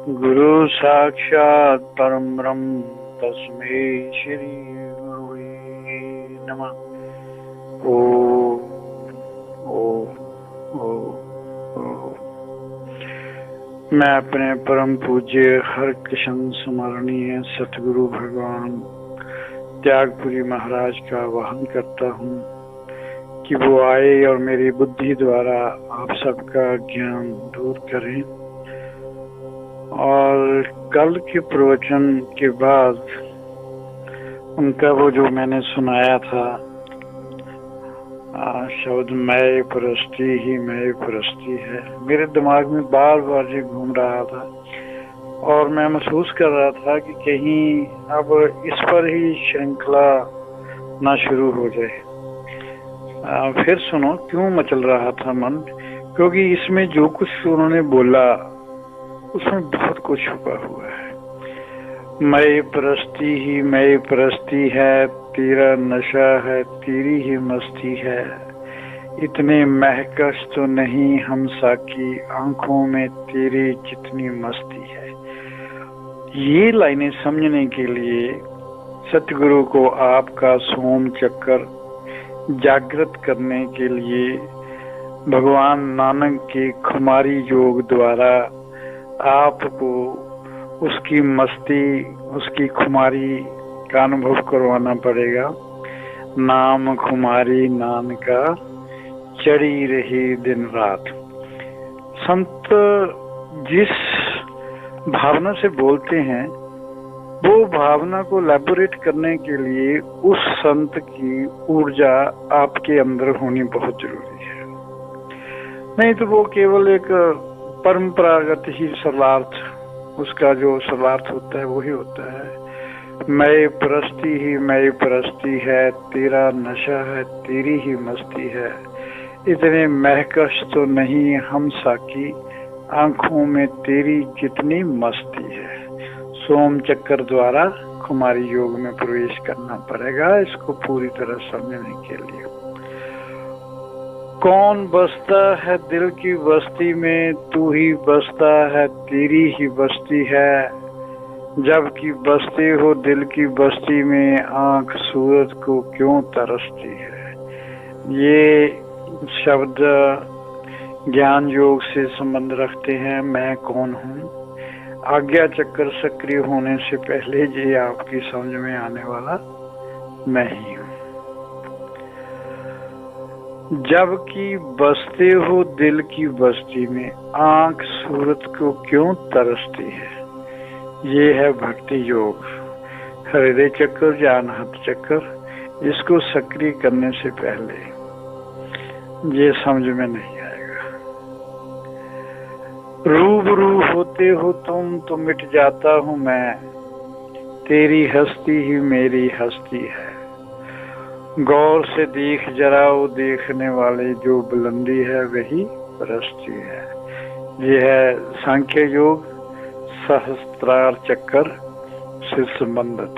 गुरु साक्षात् परम ब्रह्म तस्मै श्री गुरुवे नमः। ओम ओम ओम। मैं अपने परम पूज्य हर कृष्ण स्मरणीय सतगुरु भगवान त्यागपुरी महाराज का आह्वान करता हूँ कि वो आए और मेरी बुद्धि द्वारा आप सबका ज्ञान दूर करें। और कल के प्रवचन के बाद उनका वो जो मैंने सुनाया था शब्द मैं परस्ती ही मैं परस्ती है, मेरे दिमाग में बार बार ये घूम रहा था और मैं महसूस कर रहा था कि कहीं अब इस पर ही श्रृंखला ना शुरू हो जाए। फिर सुनो क्यों मचल रहा था मन, क्योंकि इसमें जो कुछ उन्होंने बोला उसमें बहुत कुछ छुपा हुआ है। मैं परस्ती ही मैं परस्ती है, तेरा नशा है तेरी ही मस्ती है, इतने महकश तो नहीं हम साकी, आंखों में तेरी जितनी मस्ती है। ये लाइनें समझने के लिए सतगुरु को आपका सोम चक्कर जागृत करने के लिए भगवान नानक के खुमारी योग द्वारा आपको उसकी मस्ती उसकी खुमारी का अनुभव करवाना पड़ेगा। नाम खुमारी नान का चढ़ी रही दिन रात। संत जिस भावना से बोलते हैं वो भावना को लैबोरेट करने के लिए उस संत की ऊर्जा आपके अंदर होनी बहुत जरूरी है। नहीं तो वो केवल एक परंपरागत ही सरलार्थ, उसका जो सरलार्थ होता है वही होता है। मैं परस्ती ही मैं परस्ती है, तेरा नशा है तेरी ही मस्ती है, इतने महकश तो नहीं हम साकी, आंखों में तेरी जितनी मस्ती है। सोम चक्कर द्वारा खुमारी योग में प्रवेश करना पड़ेगा इसको पूरी तरह समझने के लिए। कौन बसता है दिल की बस्ती में, तू ही बसता है तेरी ही बस्ती है, जबकि बसते हो दिल की बस्ती में, आंख सूरत को क्यों तरसती है। ये शब्द ज्ञान योग से संबंध रखते हैं। मैं कौन हूँ, आज्ञा चक्कर सक्रिय होने से पहले ये आपकी समझ में आने वाला मैं ही हूँ। जबकि बसते हो दिल की बस्ती में, आंख सूरत को क्यों तरसती है। ये है भक्ति योग, हृदय चक्कर या अनाहत चक्कर। इसको सक्रिय करने से पहले ये समझ में नहीं आएगा। रूबरू होते हो तुम तो मिट जाता हूँ मैं, तेरी हस्ती ही मेरी हस्ती है। गौर से देख जरा वो देखने वाले, जो बुलंदी है वही परस्ती है। ये है सांख्य योग सहस्त्रार चक्कर से संबंधित।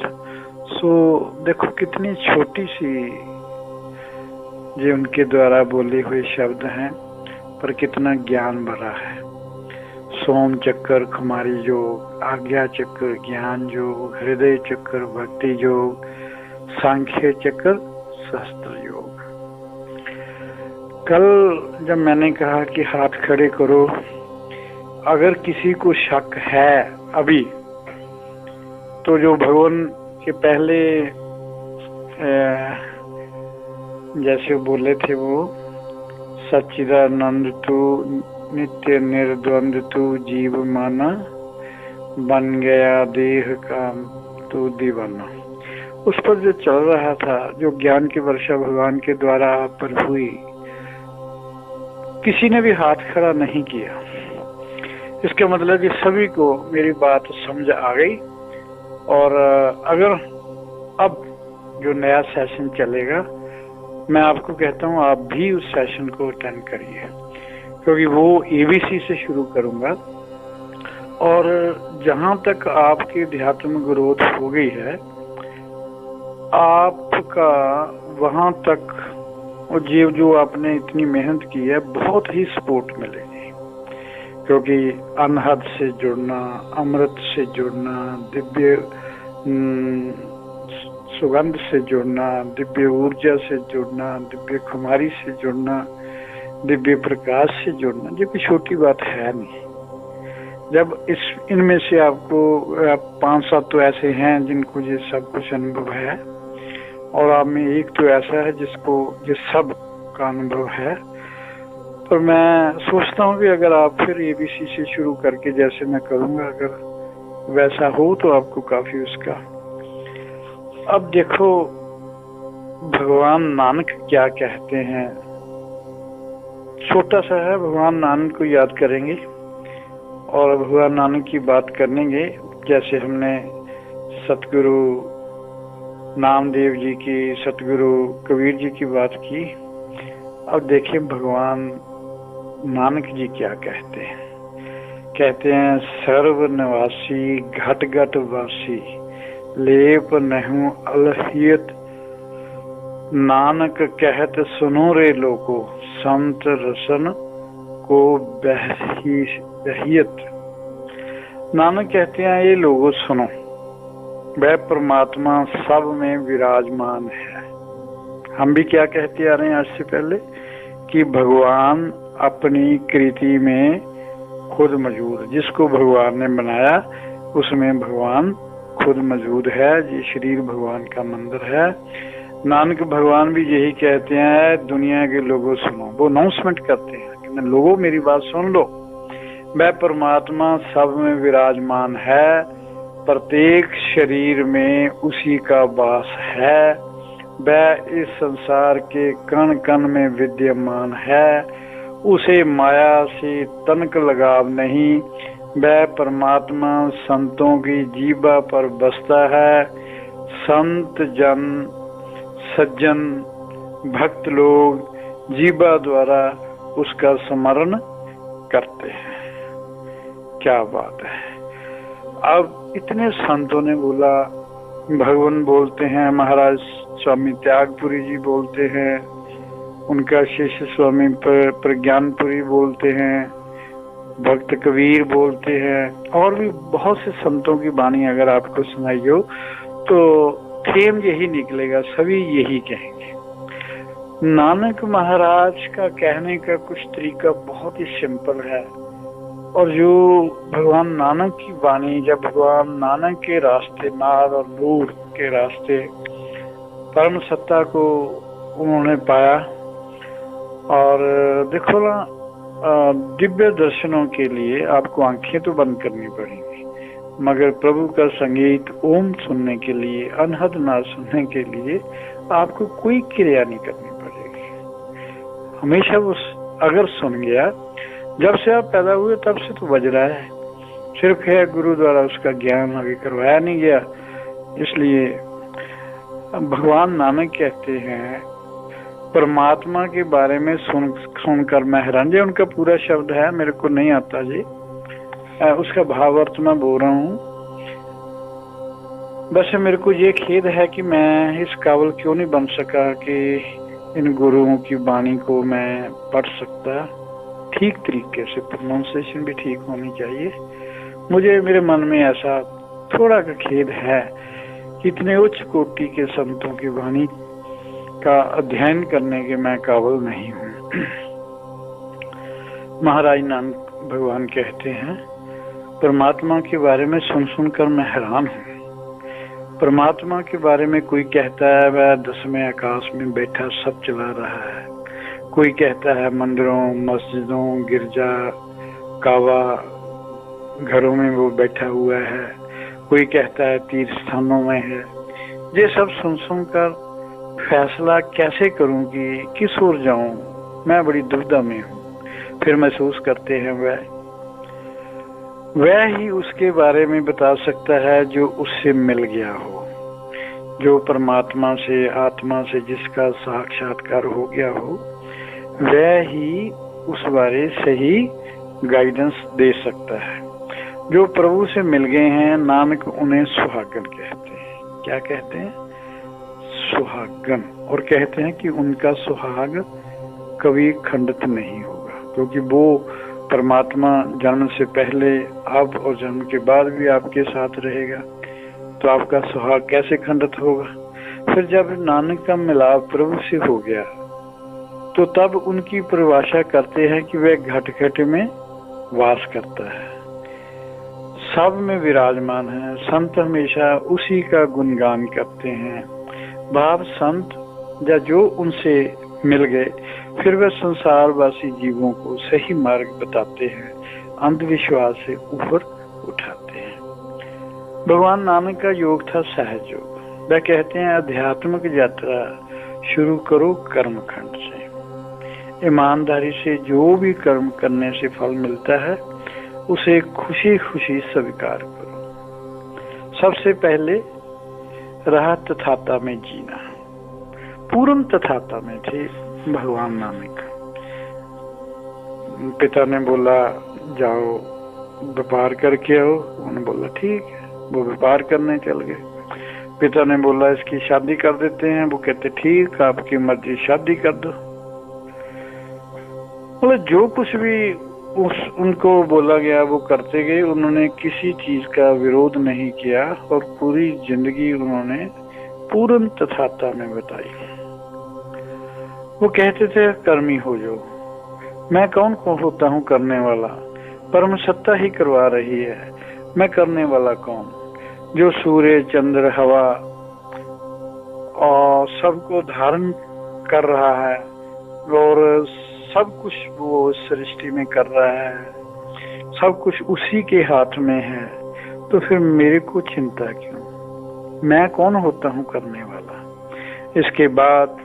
देखो कितनी छोटी सी ये उनके द्वारा बोले हुए शब्द हैं, पर कितना ज्ञान भरा है। सोम चक्कर खुमारी योग, आज्ञा चक्कर ज्ञान योग, हृदय चक्कर भक्ति योग, सांख्य चक्कर शास्त्र योग। कल जब मैंने कहा कि हाथ खड़े करो, अगर किसी को शक है अभी, तो जो भगवान के पहले जैसे बोले थे वो सच्चिदानंद तू नित्य निर्द्वंद तू जीव माना, बन गया देह का तू दीवाना। उस पर जो चल रहा था, जो ज्ञान की वर्षा भगवान के द्वारा आप पर हुई, किसी ने भी हाथ खड़ा नहीं किया। इसका मतलब कि सभी को मेरी बात समझ आ गई। और अगर अब जो नया सेशन चलेगा, मैं आपको कहता हूँ आप भी उस सेशन को अटेंड करिए, क्योंकि वो एबीसी से शुरू करूंगा। और जहां तक आपकी अध्यात्म ग्रोथ हो गई है, आपका वहां तक और जो आपने इतनी मेहनत की है बहुत ही सपोर्ट मिलेगी। क्योंकि अनहद से जुड़ना, अमृत से जुड़ना, दिव्य सुगंध से जुड़ना, दिव्य ऊर्जा से जुड़ना, दिव्य कुमारी से जुड़ना, दिव्य प्रकाश से जुड़ना, ये कोई छोटी बात है नहीं। जब इनमें से आपको 5-7 तो ऐसे हैं जिनको ये सब कुछ अनुभव है, और आप में एक तो ऐसा है जिसको ये सब का अनुभव है। पर मैं सोचता हूँ कि अगर आप फिर एबीसी से शुरू करके जैसे मैं करूँगा, अगर वैसा हो तो आपको काफी उसका। अब देखो भगवान नानक क्या कहते हैं, छोटा सा है, भगवान नानक को याद करेंगे और भगवान नानक की बात करेंगे। जैसे हमने सतगुरु नामदेव जी की, सतगुरु कबीर जी की बात की। अब देखिए भगवान नानक जी क्या कहते हैं। कहते हैं सर्व निवासी घट घट वासी, लेप नहु अलहियत, नानक कहत सुनो रे लोको, संत रसन को बहियत। नानक कहते हैं ये लोगों सुनो, वह परमात्मा सब में विराजमान है। हम भी क्या कहते आ रहे हैं आज से पहले कि भगवान अपनी कृति में खुद मौजूद, जिसको भगवान ने बनाया उसमें भगवान खुद मौजूद है। ये शरीर भगवान का मंदिर है। नानक भगवान भी यही कहते हैं, दुनिया के लोगों सुनो। वो अनाउंसमेंट करते हैं कि लोगों मेरी बात सुन लो, वह परमात्मा सब में विराजमान है, प्रत्येक शरीर में उसी का वास है, वह इस संसार के कण कण में विद्यमान है, उसे माया से तनक लगाव नहीं, वह परमात्मा संतों की जीवा पर बसता है। संत जन सज्जन भक्त लोग जीवा द्वारा उसका स्मरण करते हैं। क्या बात है। अब इतने संतों ने बोला, भगवान बोलते हैं, महाराज स्वामी त्यागपुरी जी बोलते हैं, उनका शिष्य स्वामी प्रज्ञानपुरी बोलते हैं, भक्त कबीर बोलते हैं, और भी बहुत से संतों की वाणी अगर आपको सुनाई हो तो थेम यही निकलेगा, सभी यही कहेंगे। नानक महाराज का कहने का कुछ तरीका बहुत ही सिंपल है, और जो भगवान नानक की वाणी, जब भगवान नानक के रास्ते, नाद और नूर के रास्ते परम सत्ता को उन्होंने पाया, और देखो ना, दिव्य दर्शनों के लिए आपको आंखें तो बंद करनी पड़ेंगी, मगर प्रभु का संगीत ओम सुनने के लिए, अनहद नाद सुनने के लिए आपको कोई क्रिया नहीं करनी पड़ेगी। हमेशा वो अगर सुन गया, जब से आप पैदा हुए तब से तो बज रहा है, सिर्फ है गुरु द्वारा उसका ज्ञान आगे करवाया नहीं गया। इसलिए भगवान नानक कहते हैं परमात्मा के बारे में सुनकर मैं हैरान। जी उनका पूरा शब्द है, मेरे को नहीं आता जी, उसका भावार्थ मैं बोल रहा हूँ। बस मेरे को ये खेद है कि मैं इस काबिल क्यों नहीं बन सका कि इन गुरुओं की वाणी को मैं पढ़ सकता ठीक तरीके से। प्रोनाउंसिएशन भी ठीक होनी चाहिए। मुझे मेरे मन में ऐसा थोड़ा का खेद है कि इतने उच्च कोटि के संतों की वाणी का अध्ययन करने के मैं काबिल नहीं हूँ। महाराज नानक भगवान कहते हैं परमात्मा के बारे में सुन सुनकर मैं हैरान हूँ। परमात्मा के बारे में कोई कहता है वह 10वें आकाश में बैठा सब चला रहा है, कोई कहता है मंदिरों, मस्जिदों, गिरजा, कावा घरों में वो बैठा हुआ है, कोई कहता है तीर्थ स्थानों में है। ये सब सुन सुनकर फैसला कैसे करूं कि किस ओर जाऊं, मैं बड़ी दुविधा में हूं। फिर महसूस करते हैं वह ही उसके बारे में बता सकता है जो उससे मिल गया हो, जो परमात्मा से, आत्मा से जिसका साक्षात्कार हो गया हो, वह ही उस बारे सही गाइडेंस दे सकता है। जो प्रभु से मिल गए हैं, नानक उन्हें सुहागन कहते हैं। क्या कहते हैं? सुहागन। और कहते हैं कि उनका सुहाग कभी खंडित नहीं होगा, क्योंकि वो परमात्मा जन्म से पहले, अब और जन्म के बाद भी आपके साथ रहेगा, तो आपका सुहाग कैसे खंडित होगा। फिर जब नानक का मिलाप प्रभु से हो गया तो तब उनकी परिभाषा करते हैं कि वह घट घट में वास करता है, सब में विराजमान है। संत हमेशा उसी का गुणगान करते हैं। भाव संत या जो उनसे मिल गए फिर वह संसारवासी जीवों को सही मार्ग बताते हैं, अंधविश्वास से ऊपर उठाते हैं। भगवान नानक का योग था सहज योग। वह कहते हैं आध्यात्मिक यात्रा शुरू करो कर्मखंड से। ईमानदारी से जो भी कर्म करने से फल मिलता है उसे खुशी खुशी स्वीकार करो। सबसे पहले रहा तथाता में जीना। पूर्ण तथाता में थे भगवान नानक। पिता ने बोला जाओ व्यापार करके आओ, उन्होंने बोला ठीक है, वो व्यापार करने चल गए। पिता ने बोला इसकी शादी कर देते हैं, वो कहते ठीक, आपकी मर्जी, शादी कर दो। बोले जो कुछ भी उनको बोला गया वो करते गए। उन्होंने किसी चीज का विरोध नहीं किया और पूरी जिंदगी उन्होंने पूर्ण तथाता में बताई। वो कहते थे कर्मी हो जो, मैं कौन होता हूँ करने वाला, परम सत्ता ही करवा रही है, मैं करने वाला कौन। जो सूर्य चंद्र हवा और सबको धारण कर रहा है और सब कुछ वो सृष्टि में कर रहा है, सब कुछ उसी के हाथ में है, तो फिर मेरे को चिंता क्यों, मैं कौन होता हूँ करने वाला। इसके बाद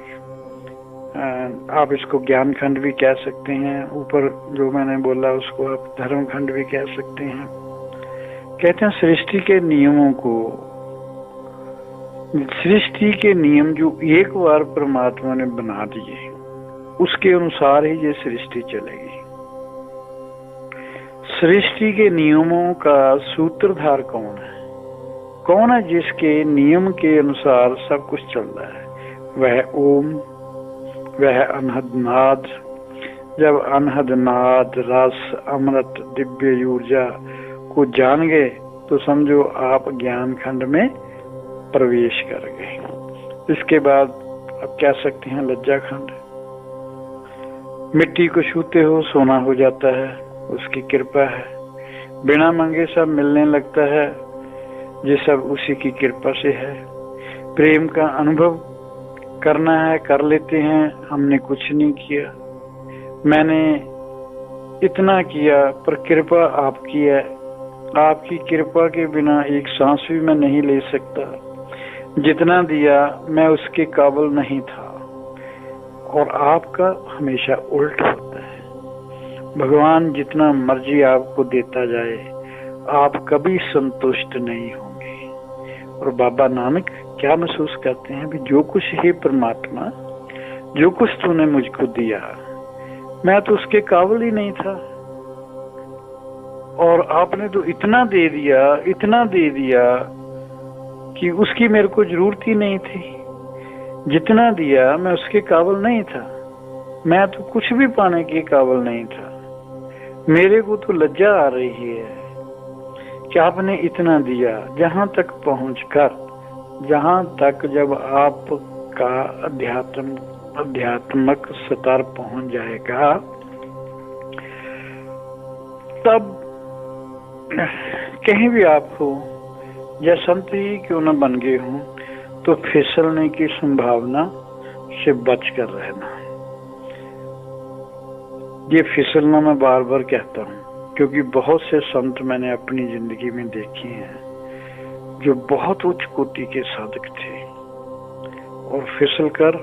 आप इसको ज्ञान खंड भी कह सकते हैं, ऊपर जो मैंने बोला उसको आप धर्म खंड भी कह सकते हैं। कहते हैं सृष्टि के नियमों को, सृष्टि के नियम जो एक बार परमात्मा ने बना दिए उसके अनुसार ही ये सृष्टि चलेगी। सृष्टि के नियमों का सूत्रधार कौन है? कौन है जिसके नियम के अनुसार सब कुछ चल रहा है? वह ओम, वह अनहद नाद। जब अनहद नाद, रस, अमृत, दिव्य ऊर्जा को जान गए तो समझो आप ज्ञान खंड में प्रवेश कर गए। इसके बाद आप कह सकते हैं लज्जा खंड। मिट्टी को छूते हो सोना हो जाता है, उसकी कृपा है। बिना मांगे सब मिलने लगता है, ये सब उसी की कृपा से है। प्रेम का अनुभव करना है, कर लेते हैं, हमने कुछ नहीं किया, मैंने इतना किया, पर कृपा आपकी है। आपकी कृपा के बिना एक सांस भी मैं नहीं ले सकता। जितना दिया मैं उसके काबिल नहीं था, और आपका हमेशा उल्ट होता है। भगवान जितना मर्जी आपको देता जाए आप कभी संतुष्ट नहीं होंगे। और बाबा नानक क्या महसूस करते हैं भी जो कुछ है परमात्मा, जो कुछ तूने मुझको दिया मैं तो उसके काबिल ही नहीं था, और आपने तो इतना दे दिया, इतना दे दिया कि उसकी मेरे को जरूरत ही नहीं थी। जितना दिया मैं उसके काबिल नहीं था, मैं तो कुछ भी पाने के काबिल नहीं था। मेरे को तो लज्जा आ रही है कि आपने इतना दिया। जहां तक पहुंचकर, जहां तक जब आपका अध्यात्मक स्तर पहुंच जाएगा तब कहीं भी आप हो या संत ही क्यों न बन गए हों तो फिसलने की संभावना से बच कर रहना। ये फिसलना मैं बार बार कहता हूँ क्योंकि बहुत से संत मैंने अपनी जिंदगी में देखे हैं जो बहुत उच्च कोटि के साधक थे और फिसल कर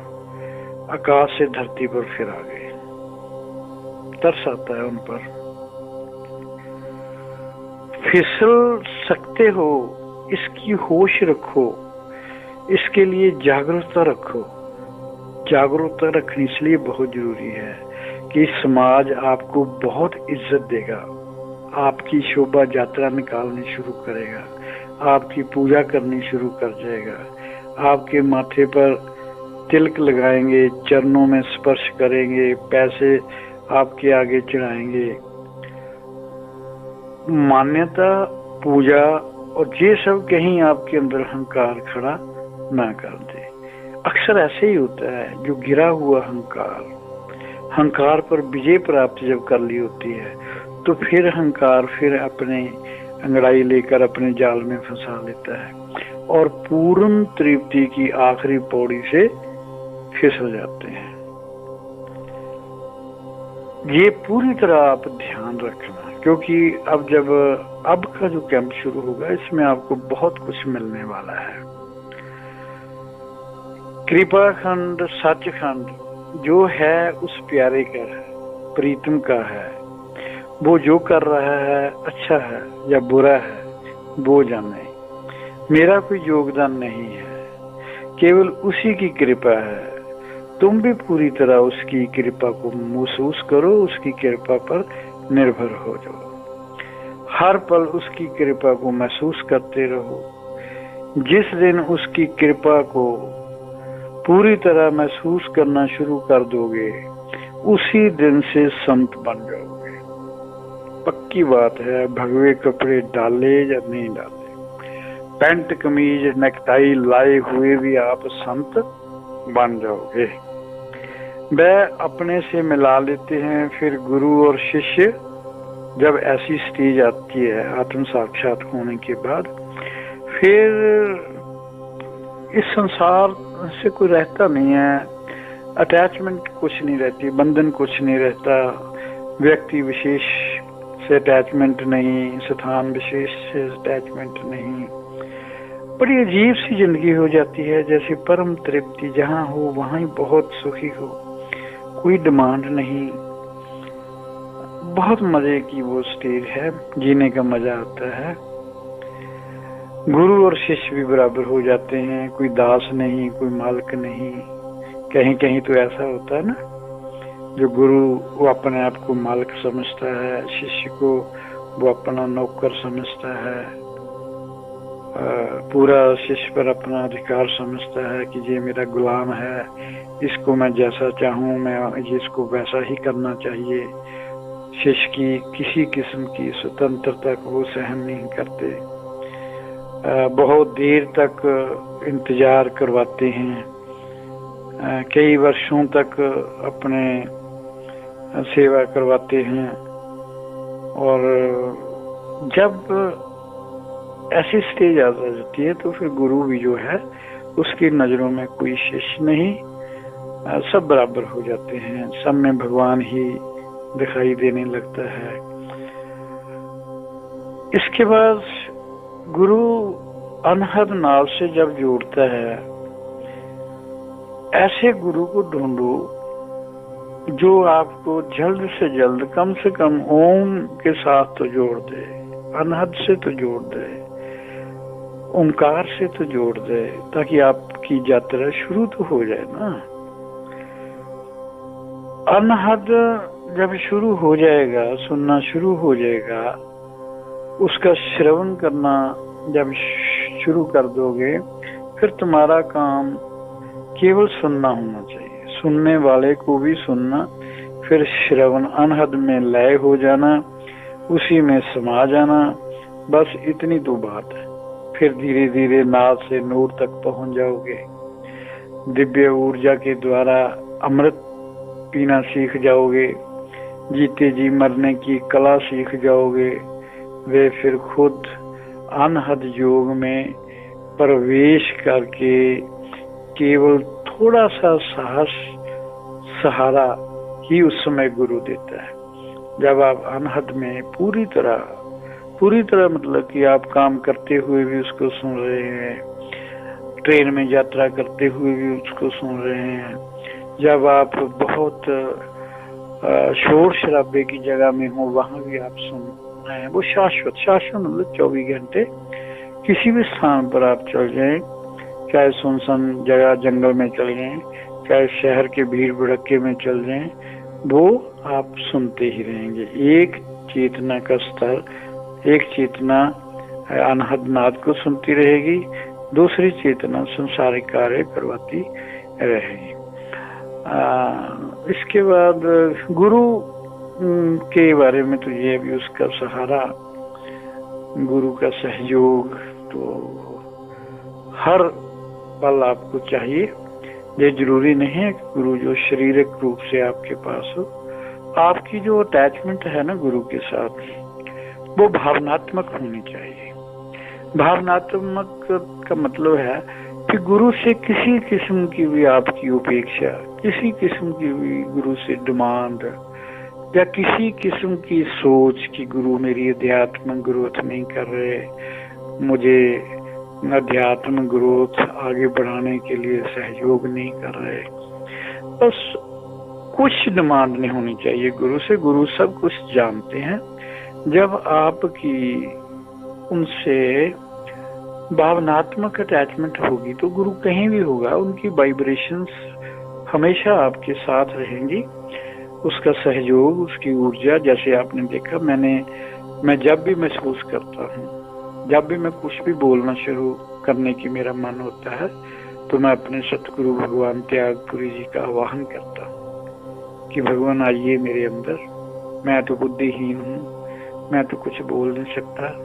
आकाश से धरती पर फिर आ गए। तरस आता है उन पर। फिसल सकते हो इसकी होश रखो, इसके लिए जागरूकता रखो। जागरूकता रखनी इसलिए बहुत जरूरी है कि समाज आपको बहुत इज्जत देगा, आपकी शोभा यात्रा निकालनी शुरू करेगा, आपकी पूजा करनी शुरू कर जाएगा, आपके माथे पर तिलक लगाएंगे, चरणों में स्पर्श करेंगे, पैसे आपके आगे चढ़ाएंगे, मान्यता, पूजा और ये सब कहीं आपके अंदर अहंकार खड़ा ना कर दे। अक्सर ऐसे ही होता है, जो गिरा हुआ अहंकार पर विजय प्राप्त जब कर ली होती है तो फिर अहंकार फिर अपने अंगड़ाई लेकर अपने जाल में फंसा लेता है और पूर्ण तृप्ति की आखिरी पौड़ी से फिसल जाते हैं। ये पूरी तरह आप ध्यान रखना, क्योंकि अब का जो कैंप शुरू होगा इसमें आपको बहुत कुछ मिलने वाला है। कृपा खंड, सचखंड जो है उस प्यारे का है, प्रीतम का है। वो जो कर रहा है अच्छा है या बुरा है वो जाने, मेरा कोई योगदान नहीं है, केवल उसी की कृपा है। तुम भी पूरी तरह उसकी कृपा को महसूस करो, उसकी कृपा पर निर्भर हो जाओ, हर पल उसकी कृपा को महसूस करते रहो। जिस दिन उसकी कृपा को पूरी तरह महसूस करना शुरू कर दोगे उसी दिन से संत बन जाओगे। पक्की बात है, भगवे कपड़े डाले या नहीं डाले, पैंट कमीज नेकटाई लाए हुए भी आप संत बन जाओगे। वह अपने से मिला लेते हैं। फिर गुरु और शिष्य जब ऐसी स्टेज आती है आत्म साक्षात होने के बाद, फिर इस संसार से कोई रहता नहीं है, अटैचमेंट कुछ नहीं रहती, बंधन कुछ नहीं रहता, व्यक्ति विशेष से अटैचमेंट नहीं, स्थान विशेष से अटैचमेंट नहीं। बड़ी अजीब सी जिंदगी हो जाती है, जैसे परम तृप्ति, जहाँ हो वहाँ ही बहुत सुखी हो, कोई डिमांड नहीं। बहुत मजे की वो स्टेज है, जीने का मजा आता है। गुरु और शिष्य भी बराबर हो जाते हैं, कोई दास नहीं, कोई मालिक नहीं। कहीं कहीं तो ऐसा होता है ना, जो गुरु वो अपने आप को मालिक समझता है, शिष्य को वो अपना नौकर समझता है, पूरा शिष्य पर अपना अधिकार समझता है कि ये मेरा गुलाम है, इसको मैं जैसा चाहूँ मैं इसको वैसा ही करना चाहिए। शिष्य की किसी किस्म की स्वतंत्रता को वो सहन नहीं करते, बहुत देर तक इंतजार करवाते हैं, कई वर्षों तक अपने सेवा करवाते हैं। और जब ऐसी स्टेज आ जाती है तो फिर गुरु भी जो है उसकी नजरों में कोई शिष्य नहीं, सब बराबर हो जाते हैं, सब में भगवान ही दिखाई देने लगता है। इसके बाद गुरु अनहद नाव से जब जोड़ता है, ऐसे गुरु को ढूंढो जो आपको जल्द से जल्द कम से कम ओम के साथ तो जोड़ दे, अनहद से तो जोड़ दे, ओंकार से तो जोड़ दे, ताकि आपकी यात्रा शुरू तो हो जाए ना। अनहद जब शुरू हो जाएगा, सुनना शुरू हो जाएगा, उसका श्रवण करना जब शुरू कर दोगे, फिर तुम्हारा काम केवल सुनना होना चाहिए, सुनने वाले को भी सुनना, फिर श्रवण अनहद में लय हो जाना, उसी में समा जाना, बस इतनी तो बात है। फिर धीरे धीरे नाद से नूर तक पहुंच जाओगे, दिव्य ऊर्जा के द्वारा अमृत पीना सीख जाओगे, जीते जी मरने की कला सीख जाओगे। वे फिर खुद अनहद योग में प्रवेश करके केवल थोड़ा सा साहस सहारा ही उस समय गुरु देता है। जब आप अनहद में पूरी तरह मतलब कि आप काम करते हुए भी उसको सुन रहे हैं, ट्रेन में यात्रा करते हुए भी उसको सुन रहे हैं, जब आप बहुत शोर शराबे की जगह में हो वहां भी आप सुन रहे हैं। वो शाश्वत मतलब 24 घंटे किसी भी स्थान पर आप चल जाएं, चाहे सुनसान जगह जंगल में चल जाएं, चाहे शहर के भीड़ भड़के में चल जाएं, वो आप सुनते ही रहेंगे। एक चेतना का स्तर, एक चेतना अनहद नाद को सुनती रहेगी, दूसरी चेतना संसारिक कार्य करवाती रहेगी। इसके बाद गुरु के बारे में तो ये भी उसका सहारा गुरु का सहयोग तो हर पल आपको चाहिए। ये जरूरी नहीं है कि गुरु जो शारीरिक रूप से आपके पास हो, आपकी जो अटैचमेंट है ना गुरु के साथ, वो भावनात्मक होनी चाहिए। भावनात्मक का मतलब है कि गुरु से किसी किस्म की भी आपकी उपेक्षा, किसी किस्म की भी गुरु से डिमांड, या किसी किस्म की सोच कि गुरु मेरी अध्यात्म ग्रोथ नहीं कर रहे, मुझे अध्यात्म ग्रोथ आगे बढ़ाने के लिए सहयोग नहीं कर रहे, बस कुछ डिमांड नहीं होनी चाहिए गुरु से। गुरु सब कुछ जानते हैं। जब आपकी उनसे भावनात्मक अटैचमेंट होगी तो गुरु कहीं भी होगा, उनकी वाइब्रेशंस हमेशा आपके साथ रहेंगी। उसका सहयोग, उसकी ऊर्जा, जैसे आपने देखा, मैं जब भी महसूस करता हूँ, जब भी मैं कुछ भी बोलना शुरू करने की मेरा मन होता है, तो मैं अपने सतगुरु भगवान त्यागपुरी जी का आवाहन करता हूँ कि भगवान आइए मेरे अंदर। मैं तो बुद्धिहीन हूँ, मैं तो कुछ बोल नहीं सकता,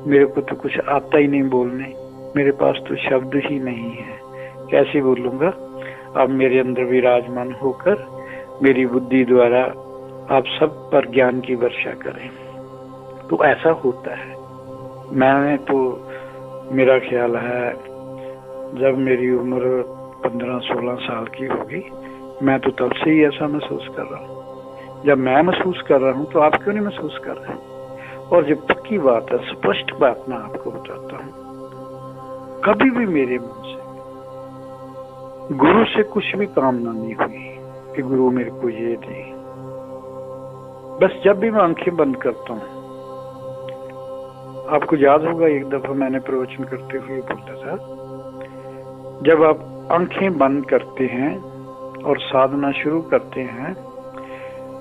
मेरे को तो कुछ आता ही नहीं बोलने, मेरे पास तो शब्द ही नहीं है, कैसे बोलूँगा। आप मेरे अंदर विराजमान होकर मेरी बुद्धि द्वारा आप सब पर ज्ञान की वर्षा करें। तो ऐसा होता है। मैंने तो, मेरा ख्याल है जब मेरी उम्र 15-16 साल की होगी, मैं तो तब से ही ऐसा महसूस कर रहा हूँ। जब मैं महसूस कर रहा हूँ तो आप क्यों नहीं महसूस कर रहे हैं? और जो पक्की बात है, स्पष्ट बात मैं आपको बताता हूँ, कभी भी मेरे मन से गुरु से कुछ भी कामना नहीं हुई कि गुरु मेरे को ये दे। बस जब भी मैं आंखें बंद करता हूँ, आपको याद होगा एक दफा मैंने प्रवचन करते हुए बोला था, जब आप आंखें बंद करते हैं और साधना शुरू करते हैं,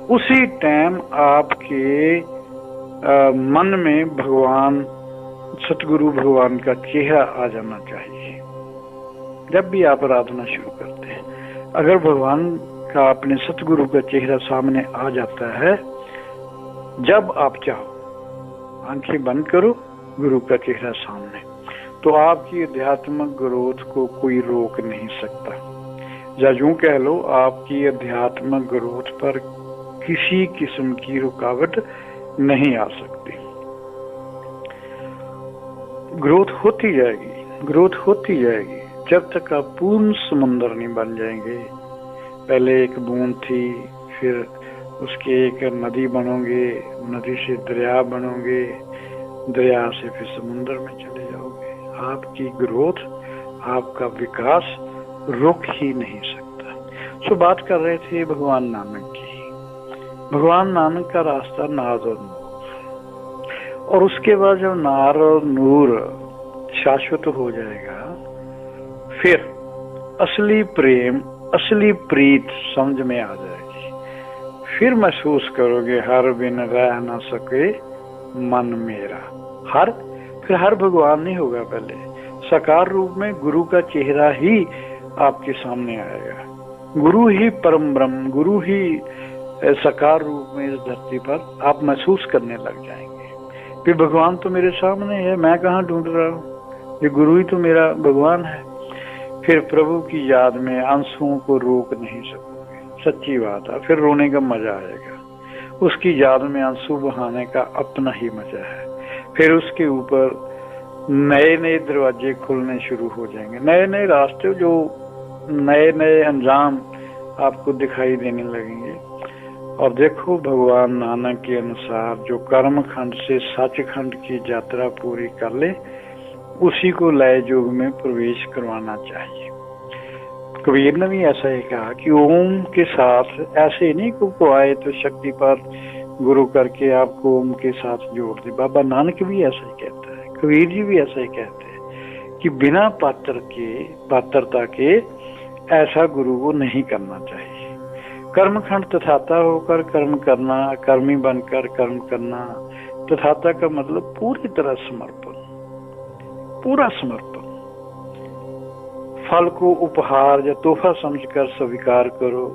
उसी टाइम आपके मन में भगवान, सतगुरु भगवान का चेहरा आ जाना चाहिए। जब भी आप आराधना शुरू करते हैं, अगर भगवान का, अपने सतगुरु का चेहरा सामने आ जाता है, जब आप चाहो आंखें बंद करो, गुरु का चेहरा सामने, तो आपकी अध्यात्मक ग्रोथ को कोई रोक नहीं सकता। या यूं कह लो, आपकी अध्यात्मक ग्रोथ पर किसी किस्म की रुकावट नहीं आ सकती। ग्रोथ होती जाएगी, ग्रोथ होती जाएगी, जब तक आप पूर्ण समुंदर नहीं बन जाएंगे। पहले एक बूंद थी, फिर उसके एक नदी बनोगे, नदी से दरिया बनोगे, दरिया से फिर समुंदर में चले जाओगे। आपकी ग्रोथ, आपका विकास रुक ही नहीं सकता। सो बात कर रहे थे भगवान नानक की। भगवान नानक का रास्ता नार और नूर, और उसके बाद जब नार और नूर शाश्वत हो जाएगा, फिर असली प्रेम, असली प्रीत समझ में आ जाएगी। फिर महसूस करोगे हर बिन रह न सके मन मेरा। फिर हर भगवान नहीं होगा, पहले साकार रूप में गुरु का चेहरा ही आपके सामने आएगा। गुरु ही परम ब्रह्म, गुरु ही साकार रूप में इस धरती पर आप महसूस करने लग जाएंगे। फिर भगवान तो मेरे सामने है, मैं कहाँ ढूंढ रहा हूँ, ये गुरु ही तो मेरा भगवान है। फिर प्रभु की याद में आंसुओं को रोक नहीं सकोगे, सच्ची बात है। फिर रोने का मजा आएगा, उसकी याद में आंसू बहाने का अपना ही मजा है। फिर उसके ऊपर नए नए दरवाजे खुलने शुरू हो जाएंगे, नए नए रास्ते, जो नए नए अंजाम आपको दिखाई देने लगेंगे। और देखो, भगवान नानक के अनुसार जो कर्म खंड से सचखंड की यात्रा पूरी कर ले, उसी को लय युग में प्रवेश करवाना चाहिए। कबीर ने भी ऐसा ही कहा कि ओम के साथ ऐसे नहीं को आए तो शक्ति पर गुरु करके आपको ओम के साथ जोड़ दे। बाबा नानक भी ऐसा ही कहता है, कबीर जी भी ऐसा ही कहते हैं कि बिना पात्रता के ऐसा गुरु को नहीं करना चाहिए। कर्मखंड तथाता होकर कर्म करना, कर्मी बनकर कर्म करना, तथाता का मतलब पूरी तरह समर्पण, पूरा समर्पण। फल को उपहार या तोहफा समझकर स्वीकार करो,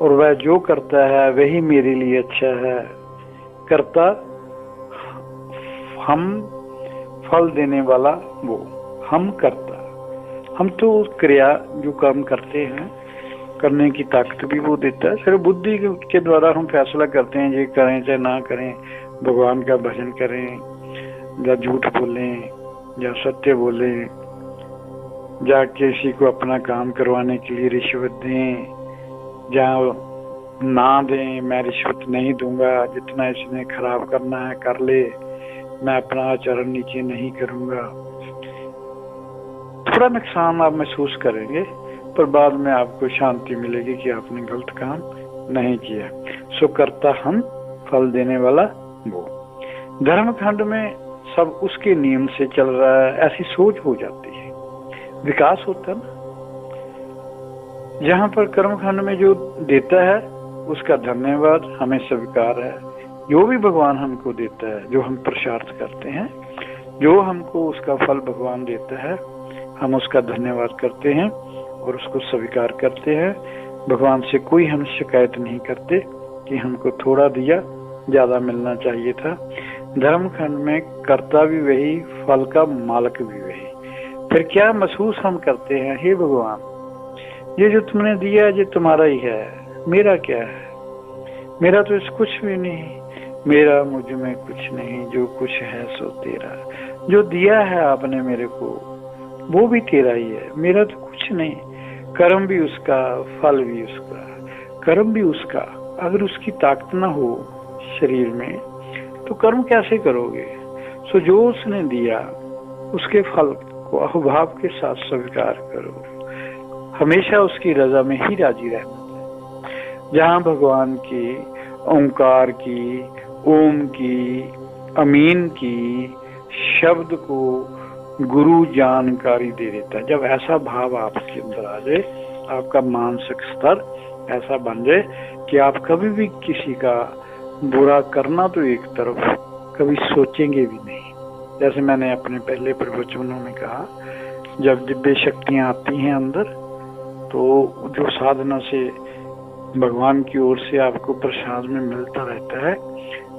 और वह जो करता है वही मेरे लिए अच्छा है। करता हम फल देने वाला वो, हम करता। हम तो क्रिया जो काम करते हैं करने की ताकत भी वो देता है। सिर्फ बुद्धि के द्वारा हम फैसला करते हैं ये करें चाहे ना करें, भगवान का भजन करें या झूठ बोलें या सत्य बोलें, या किसी को अपना काम करवाने के लिए रिश्वत दें या ना दें। मैं रिश्वत नहीं दूंगा, जितना इसने खराब करना है कर ले, मैं अपना आचरण नीचे नहीं करूंगा। थोड़ा नुकसान आप महसूस करेंगे पर बाद में आपको शांति मिलेगी कि आपने गलत काम नहीं किया। सो करता हम, फल देने वाला वो। धर्मखंड में सब उसके नियम से चल रहा है, ऐसी सोच हो जाती है, विकास होता है ना। जहाँ पर कर्मखंड में जो देता है उसका धन्यवाद हमें स्वीकार है। जो भी भगवान हमको देता है, जो हम पुरुषार्थ करते हैं, जो हमको उसका फल भगवान देता है, हम उसका धन्यवाद करते हैं और उसको स्वीकार करते हैं। भगवान से कोई हम शिकायत नहीं करते कि हमको थोड़ा दिया, ज्यादा मिलना चाहिए था। धर्मखंड में कर्ता भी वही, फल का मालिक भी वही। फिर क्या महसूस हम करते हैं, हे भगवान ये जो तुमने दिया ये तुम्हारा ही है, मेरा क्या है, मेरा तो इस कुछ भी नहीं, मेरा मुझ में कुछ नहीं, जो कुछ है सो तेरा। जो दिया है आपने मेरे को वो भी तेरा ही है, मेरा तो कुछ नहीं। कर्म भी उसका, फल भी उसका, कर्म भी उसका। अगर उसकी ताकत ना हो शरीर में तो कर्म कैसे करोगे? सो जो उसने दिया उसके फल को अहुभाव के साथ स्वीकार करो। हमेशा उसकी रजा में ही राजी रहना। जहाँ भगवान की, ओंकार की, ओम की, अमीन की शब्द को गुरु जानकारी दे देता है। जब ऐसा भाव आपके अंदर आ जाए, आपका मानसिक स्तर ऐसा बन जाए कि आप कभी भी किसी का बुरा करना तो एक तरफ कभी सोचेंगे भी नहीं। जैसे मैंने अपने पहले प्रवचनों में कहा, जब दिव्य शक्तियां आती हैं अंदर तो जो साधना से भगवान की ओर से आपको प्रसाद में मिलता रहता है,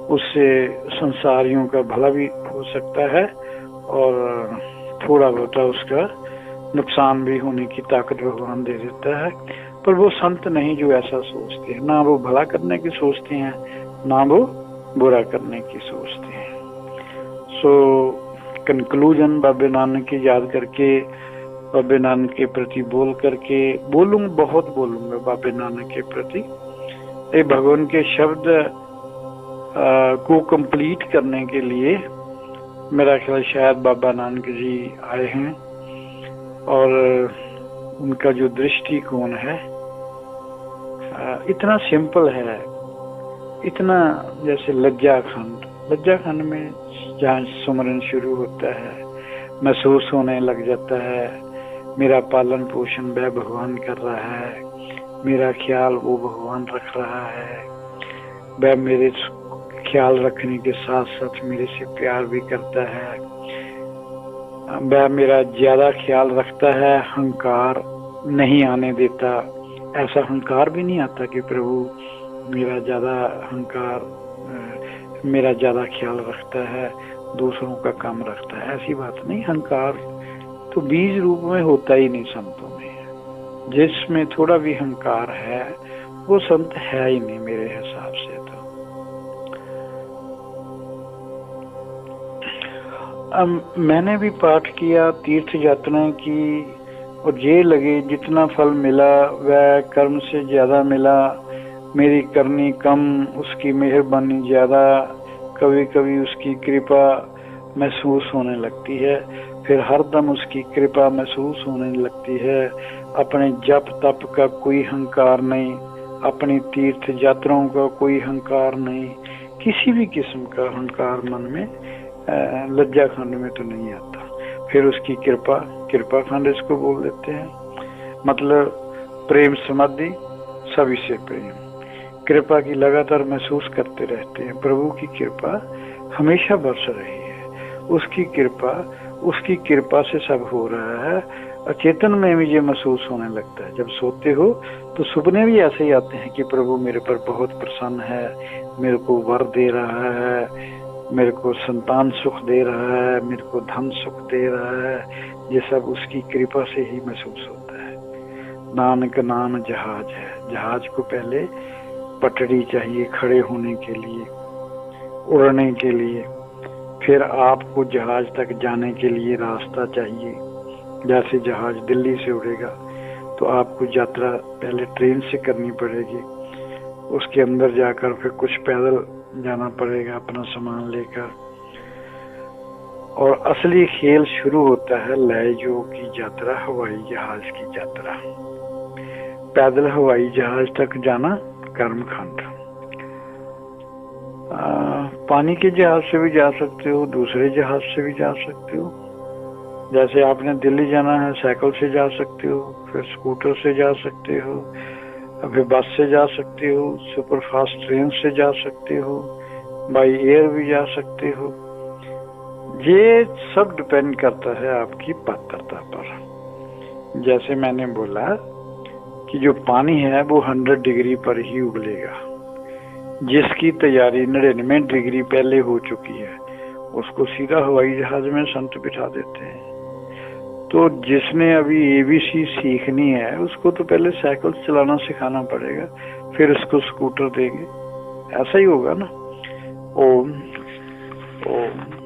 उससे संसारियों का भला भी हो सकता है और थोड़ा बहुत उसका नुकसान भी होने की ताकत भगवान दे देता है। पर वो संत नहीं जो ऐसा सोचते हैं, ना वो भला करने की सोचते हैं ना वो बुरा करने की सोचते हैं। सो कंक्लूजन बाबे नानक की याद करके, बाबे नानक के प्रति बोल करके, बहुत बोलूंगा बाबे नानक के प्रति। ये भगवान के शब्द को कंप्लीट करने के लिए मेरा ख्याल शायद बाबा नानक जी आए हैं और उनका जो दृष्टिकोण है इतना सिंपल है, इतना जैसे लज्जाखंड में जहाँ सुमरन शुरू होता है महसूस होने लग जाता है मेरा पालन पोषण वह भगवान कर रहा है, मेरा ख्याल वो भगवान रख रहा है, वह मेरे ख्याल रखने के साथ साथ मेरे से प्यार भी करता है, वह मेरा ज्यादा ख्याल रखता है, अहंकार नहीं आने देता। ऐसा अहंकार भी नहीं आता कि प्रभु मेरा ज्यादा ख्याल रखता है, दूसरों का कम रखता है, ऐसी बात नहीं। अहंकार तो बीज रूप में होता ही नहीं संतों में। जिसमें थोड़ा भी अहंकार है वो संत है ही नहीं मेरे हिसाब से। तो मैंने भी पाठ किया, तीर्थ यात्राएं की और ये लगे जितना फल मिला वह कर्म से ज्यादा मिला, मेरी करनी कम उसकी मेहरबानी ज्यादा। कभी कभी उसकी कृपा महसूस होने लगती है, फिर हरदम उसकी कृपा महसूस होने लगती है। अपने जप तप का कोई अहंकार नहीं, अपनी तीर्थ यात्राओं का कोई अहंकार नहीं, किसी भी किस्म का अहंकार मन में लज्जा खंड में तो नहीं आता। फिर उसकी कृपा खंड इसको बोल देते हैं, मतलब प्रेम समाधि, सभी से प्रेम, कृपा की लगातार महसूस करते रहते हैं। प्रभु की कृपा हमेशा बरस रही है, उसकी कृपा से सब हो रहा है। अचेतन में भी ये महसूस होने लगता है। जब सोते हो तो सपने भी ऐसे ही आते हैं कि प्रभु मेरे पर बहुत प्रसन्न है, मेरे को वर दे रहा है, मेरे को संतान सुख दे रहा है, मेरे को धन सुख दे रहा है, ये सब उसकी कृपा से ही महसूस होता है। नानक नाम जहाज है। जहाज को पहले पटड़ी चाहिए खड़े होने के लिए, उड़ने के लिए, फिर आपको जहाज तक जाने के लिए रास्ता चाहिए। जैसे जहाज दिल्ली से उड़ेगा तो आपको यात्रा पहले ट्रेन से करनी पड़ेगी, उसके अंदर जाकर फिर कुछ पैदल जाना पड़ेगा अपना सामान लेकर। और असली खेल शुरू होता है लहजों की यात्रा, हवाई जहाज की यात्रा। पैदल हवाई जहाज तक जाना कर्मकांड। पानी के जहाज से भी जा सकते हो, दूसरे जहाज से भी जा सकते हो। जैसे आपने दिल्ली जाना है, साइकिल से जा सकते हो, फिर स्कूटर से जा सकते हो, अभी बस से जा सकते हो, सुपर फास्ट ट्रेन से जा सकते हो, बाई एयर भी जा सकते हो। ये सब डिपेंड करता है आपकी पात्रता पर। जैसे मैंने बोला कि जो पानी है वो 100 डिग्री पर ही उबलेगा। जिसकी तैयारी 99 डिग्री पहले हो चुकी है उसको सीधा हवाई जहाज में संत बिठा देते हैं। तो जिसने अभी एबीसी सीखनी है उसको तो पहले साइकिल चलाना सिखाना पड़ेगा, फिर उसको स्कूटर देंगे। ऐसा ही होगा ना। ओम ओम।